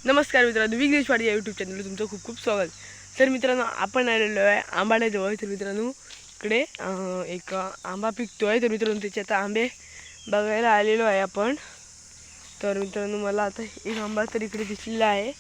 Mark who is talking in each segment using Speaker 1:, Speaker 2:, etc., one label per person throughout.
Speaker 1: नमस्कार मित्रांनो, विघ्नेश वाडी या यूट्यूब चॅनलवर तुमचं खूप खूप स्वागत। तर मित्रांनो, आपण आलेलो आहे आंबाड्याजवळ। तर मित्रांनो, इकडे एक आंबा पिकतोय। तर मित्रांनो, त्याचे आता आंबे बघायला आलेलो आहे आपण। तर मित्रांनो, मला आता एक आंबा तर इकडे दिसलेला आहे,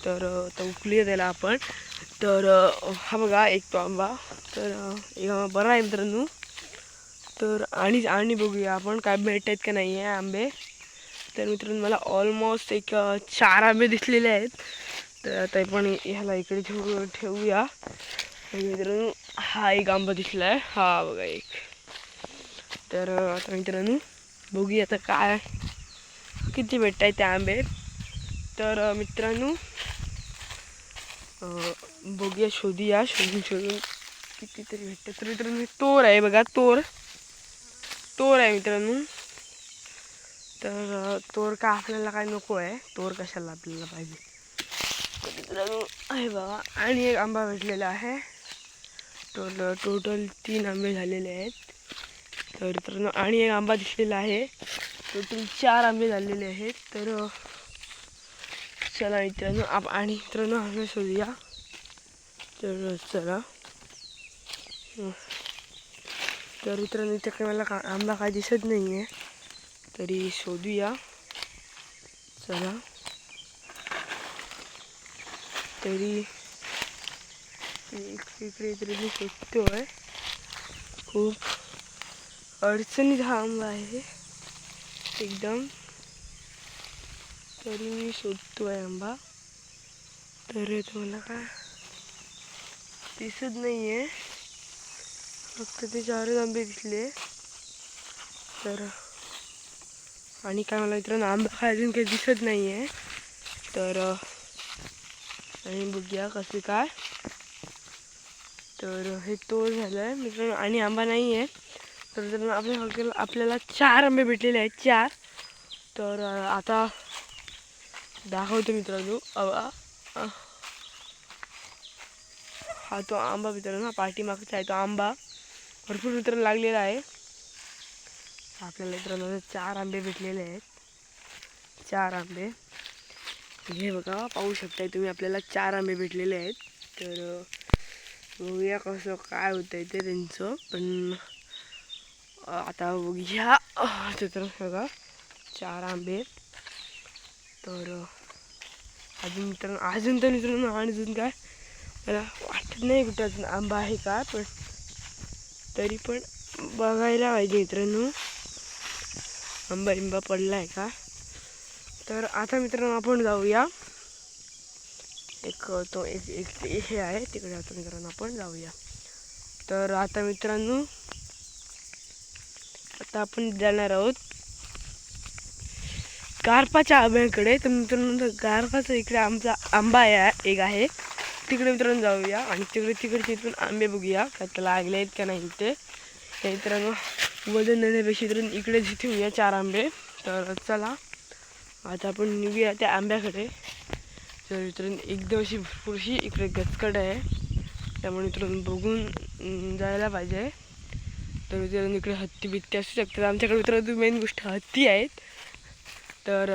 Speaker 1: तर तो उकलूया त्याला आपण। तर हा बघा एक तो आंबा, तर एक आंबा बरा आहे मित्रांनो। तर आणि बघूया आपण काय भेटत का नाही आहे आंबे। तर मित्रांनो, मला ऑलमोस्ट एक 4 आंबे दिसलेले आहेत। तर आता पण ह्याला इकडे ठेवूया। मित्रांनो, हा एक आंबा दिसलाय, हा बघा एक। तर आता मित्रांनो, बघूया आता काय किती भेटत आहेत ते आंबे। तर मित्रांनो, बघूया, शोधून कितीतरी भेटते। तर मित्रांनो, तोर आहे बघा, तोर आहे मित्रांनो। तर तोर का आपल्याला काय नको आहे, तोर कशाला आपल्याला पाहिजे। तर मित्रांनो आहे बघा, आणि एक आंबा भेटलेला आहे। टोटल 3 आंबे झालेले आहेत। तर मित्रांनो, आणि एक आंबा दिसलेला आहे, टोटल 4 आंबे झालेले आहेत। तर चला मित्रांनो, आणि मित्रांनो आंबे शोधूया। तर चला, तर मित्रांनो, इथे काही मला आंबा काय दिसत नाही आहे, तरी शोधूया चला। तरी इकडे मी शोधतोय, खूप अडचणीत हा आंबा आहे एकदम। तरी मी शोधतोय आंबा, तर तुम्हाला काय दिसत नाही आहे, फक्त ते 4 आंबे दिसले। तर आणि काय मला मित्रांनो आंबा काय अजून काही दिसत नाही आहे। तर आणि बघूया कसे काय। तर हे तोड झालं आहे मित्रांनो, आणि आंबा नाही आहे। तर आपल्याला 4 आंबे भेटलेले आहेत, 4। तर आता दाखवतो मित्रांनो, हा तो आंबा मित्रांनो, पाठीमागचा आहे तो आंबा, भरपूर मित्रांनो लागलेला आहे। आपल्याला मित्रांनो 4 आंबे भेटलेले आहेत, 4 आंबे। हे बघा, पाहू शकताय तुम्ही, आपल्याला 4 आंबे भेटलेले आहेत। तर बघूया कसं काय होतंय ते त्यांचं, पण आता बघूया। तर बघा 4 आंबे। तर अजून तर मित्रांनो अजून काय मला वाटत नाही कुठं अजून आंबा आहे का, पण तरी पण बघायला पाहिजे मित्रांनो, आंबा पडलाय का। तर आता मित्रांनो आपण जाऊया, एक हे आहे तिकडे, आता मित्रांनो आपण जाऊया। तर आता मित्रांनो, आता आपण जाणार आहोत गारपाच्या आंब्याकडे। तर मित्रांनो, गारपाचा इकडे आमचा आंबा एक आहे, तिकडे मित्रांनो जाऊया, आणि तिकडचे इथून आंबे बघूया का त्याला लागले आहेत का नाही ते। मित्रांनो, वजन नेण्यापेक्षा इकडून इकडे ठेवूया 4 आंबे। तर चला, आता आपण निघूया त्या आंब्याकडे। तर मित्रांनो, एकदम अशी भरपूरशी इकडे गचकड आहे, त्यामुळे मित्रांनो बघून जायला पाहिजे। तर मित्रांनो, इकडे हत्ती बित्ती असू शकतात आमच्याकडे मित्रांनो, मेन गोष्ट हत्ती आहेत। तर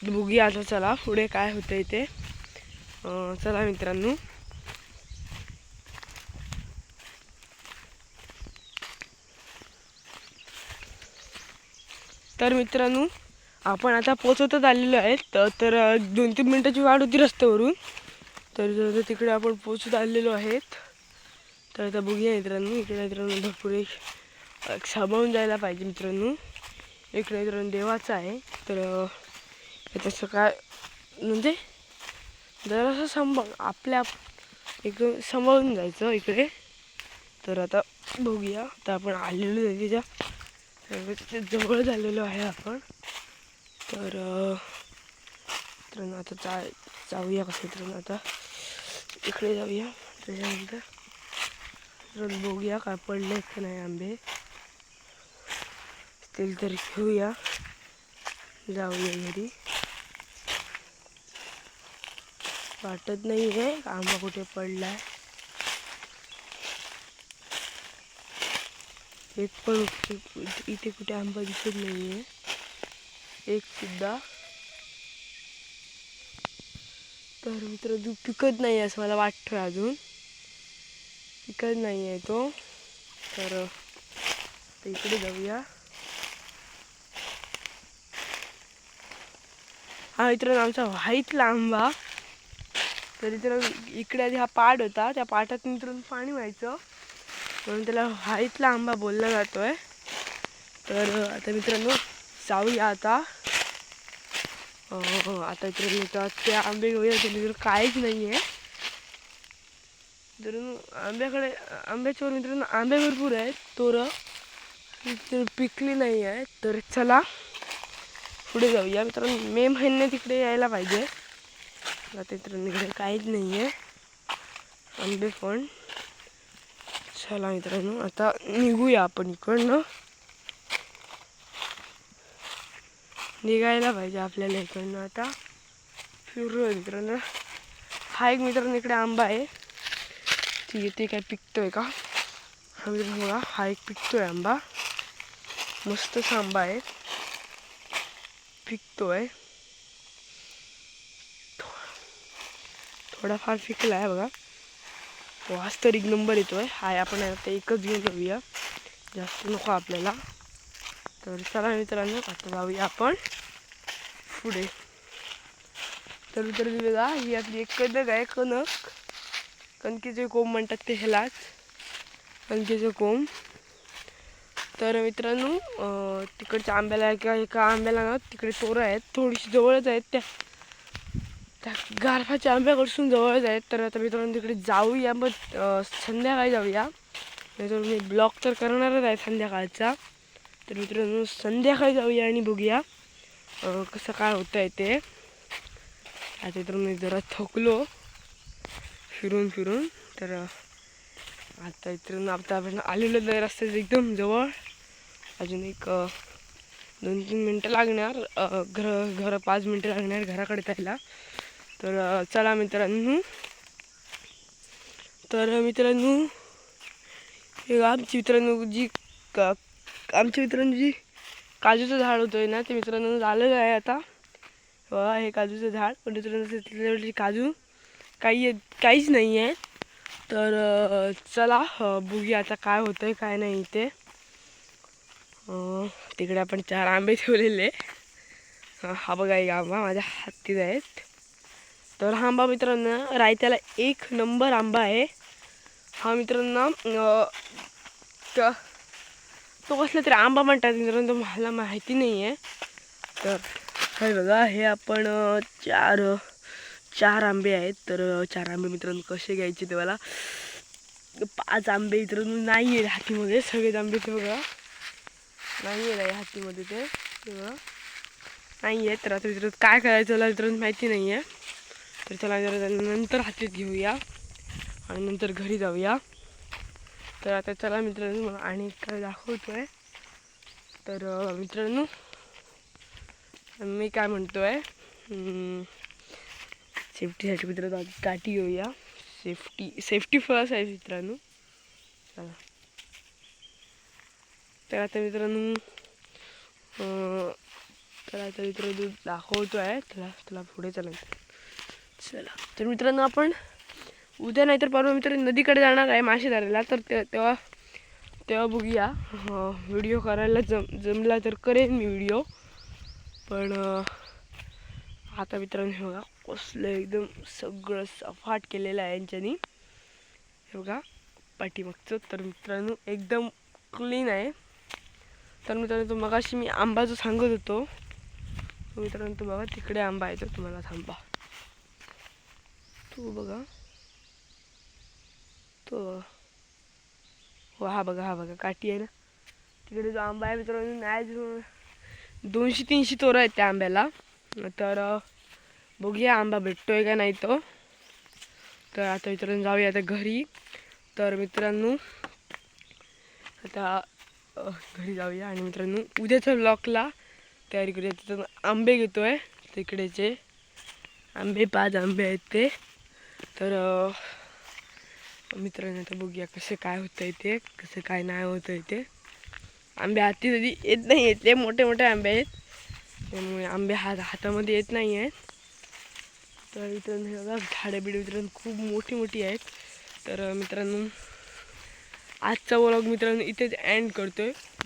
Speaker 1: बघूया आता, चला पुढे काय होतंय ते। चला मित्रांनो, तर मित्रांनो आपण आता पोचवतच आलेलो आहे। तर 2-3 मिनिटाची वाट होती रस्त्यावरून, तर तिकडे आपण पोचत आलेलो आहेत। तर आता बघूया मित्रांनो, इकडे मित्रांनो भरपूर एक सांभाळून जायला पाहिजे मित्रांनो। इकडे मित्रांनो देवाचं आहे, तर तसं काय म्हणजे जरासं आपल्या एकदम सांभाळून जायचं इकडे। तर आता बघूया, आता आपण आलेलो आहे त्याच्या जवळ झालेलो आहे आपण। तर मित्रांनो आता जाऊया कसं मित्रांनो, आता इकडे जाऊया। त्याच्यानंतर बघूया काय पडले का नाही आंबे, असतील तरी घेऊया, जाऊया घरी। वाटत नाही आहे आंबा कुठे पडलाय, एक पण इथे कुठे आंबा दिसत नाही आहे, एक सुद्धा। तर मित्र दूध पिकत नाही आहे असं मला वाटतं, अजून पिकत नाही आहे तो. तर इकडे जाऊया. हा मित्रांनो आमचा व्हाईटला आंबा. तर मित्रांनो इकडे आधी हा पाट होता, त्या पाटात मित्रांनो पाणी व्हायचं म्हणून त्याला व्हाईटला आंबा बोलला जातोय. तर आता मित्रांनो जाऊया आता. आता मित्रांनो त्या आंबे घेऊया. मित्रांनो काहीच नाही आहे. मित्रांनो आंब्याच्यावर मित्रांनो आंबे भरपूर आहेत, तोरं पिकली नाही आहे. तर चला पुढे जाऊया. मित्रांनो मे महिन्यात तिकडे यायला पाहिजे. आता मित्रांनो इकडे काहीच नाही आहे आंबे पण. चला मित्रांनो आता निघूया आपण इकडनं. निघायला पाहिजे आपल्याला इकडनं आता. फिरू मित्रांनो. हा एक मित्रांनो इकडे आंबा आहे, ते काय पिकतोय का? हा मित्रांनो बघा, हा एक पिकतोय आंबा. मस्तच आंबा आहे, पिकतोय. थोडाफार पिकला आहे बघा. वास तर एक नंबर येतोय. हाय आपण आता एकच घेऊन जाऊया, जास्त नको आपल्याला. तर चला मित्रांनो आता जाऊया आपण पुढे. तर मित्रांनो बघा, ही आपली एक कणक आहे. कणकेचे कोंब म्हणतात ते ह्यालाच, कणकेचे कोंब. तर मित्रांनो तिकडच्या आंब्याला किंवा एका आंब्याला ना तिकडे तोरं आहेत, थोडीशी जवळच आहेत, त्या गारफाच्या आंब्याकडसून जवळच आहेत. तर आता मित्रांनो तिकडे जाऊया, मग संध्याकाळी जाऊया. मित्रांनो मी ब्लॉग तर करणारच आहे संध्याकाळचा. तर मित्रांनो संध्याकाळी जाऊया आणि बघूया कसं काय होतं आहे ते. आता तर मी जरा थकलो फिरून. तर आता इथून आता आपण आलेलो नाही, रस्त्याचं एकदम जवळ. अजून एक 2-3 मिनटं लागणार, घर 5 मिनटं लागणार घराकडे जायला. तर चला मित्रांनो. तर मित्रांनो हे आमच्या मित्रांनो जी काजूचं झाड होतं ना, ते मित्रांनो झालेलं आहे आता. हे काजूचं झाड, पण मित्रांनो काजू काहीच नाही आहे. तर चला बघूया आता काय होतंय काय नाही ते. तिकडे आपण 4 आंबे ठेवलेले. हा बघा एक आंबा माझ्या हातीत आहेत. तर हा आंबा मित्रांनो रायत्याला 1 नंबर आंबा आहे हा मित्रांनो. तो कसला तरी आंबा म्हणतात मित्रांनो, तो मला माहिती नाही आहे. तर हे बघा, हे आपण 4 आंबे आहेत. तर 4 आंबे मित्रांनो कसे घ्यायचे ते मला 5 आंबे मित्रांनो नाही आहे हातीमध्ये. सगळेच आंबे ते बघा नाही आहे हातीमध्ये, ते बघा नाही आहे. तर आता मित्रांनो काय करायचं मला मित्रांनो माहिती नाही आहे. तर चला नंतर हातीत घेऊया आणि नंतर घरी जाऊया. तर आता चला मित्रांनो मला आणि काय दाखवतोय. तर मित्रांनो मी काय म्हणतोय, सेफ्टीसाठी मित्रांनो काठी घेऊया. सेफ्टी फर्स्ट आहे मित्रांनो. चला तर आता मित्रांनो दाखवतोय तुला पुढे चला. तर मित्रांनो आपण उद्या नाहीतर परवा मित्रांनो नदीकडे जाणार आहे मासे धरायला. तर तेव्हा बघूया. व्हिडिओ करायला जमला तर करेन मी व्हिडिओ. पण आता मित्रांनो हे बघा कसलं एकदम सगळं सपाट केलेलं आहे यांच्यानी. हे बघा पाठीमागचं. तर मित्रांनो एकदम क्लीन आहे. तर मित्रांनो तो मगाशी मी आंबा जो सांगत होतो, मित्रांनो तो बघा तिकडे आंबा आहे. तो तुम्हाला थांबा, तो बघा तो हो, हा बघा काठी आहे ना, तिकडे जो आंबा आहे मित्रांनो नाही 200-300 तोरं आहेत त्या आंब्याला. तर बघूया आंबा भेटतोय का नाही तो. तर आता मित्रांनो जाऊया आता घरी. तर मित्रांनो आता घरी जाऊया आणि मित्रांनो उद्याच्या ब्लॉगला तयारी करूया. तिथं आंबे घेतोय, तिकडेचे आंबे 5 आंबे आहेत ते. तर मित्रांनो आता बघूया कसं काय होतंय ते, कसं काय नाही होतंय ते. आंबे हाती कधी येत नाही आहेत, ते मोठे मोठे आंबे आहेत त्यामुळे आंबे हातामध्ये येत नाही आहेत. तर मित्रांनो हे बघा झाडं बिडं मित्रांनो खूप मोठी मोठी आहेत. तर मित्रांनो आजचा व्लॉग मित्रांनो इथेच एंड करतोय.